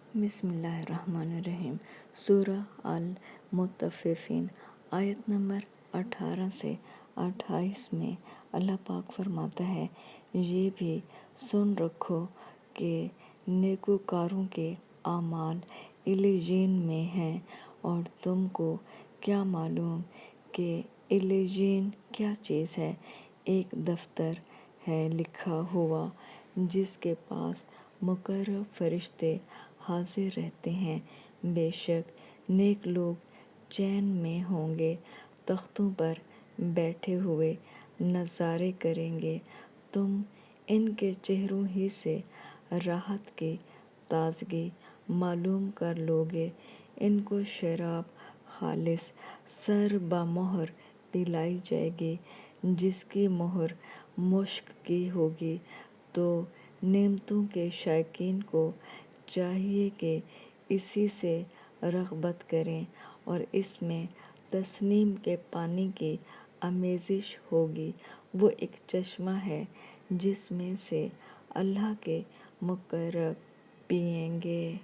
बिस्मिल्लाहिर्रहमानिर्रहीम। सूरह अल-मुत्तफ़िफ़ीन आयत नंबर 18 से 28 में अल्लाह पाक फरमाता है, ये भी सुन रखो कि नेकूकारों के आमाल इल्लियीन में हैं, और तुमको क्या मालूम कि इल्लियीन क्या चीज़ है। एक दफ्तर है लिखा हुआ जिसके पास मुकर्रब फरिश्ते हाजिर रहते हैं। बेशक नेक लोग चैन में होंगे, तख्तों पर बैठे हुए नज़ारे करेंगे। तुम इनके चेहरों ही से राहत की ताज़गी मालूम कर लोगे। इनको शराब खालिस सर बमोहर पिलाई जाएगी, जिसकी मोहर मुश्क की होगी। तो नेमतों के शायकीन को चाहिए कि इसी से रग़बत करें, और इसमें तस्नीम के पानी की आमेज़िश होगी। वो एक चश्मा है जिसमें से अल्लाह के मुक़र्रब पिएंगे।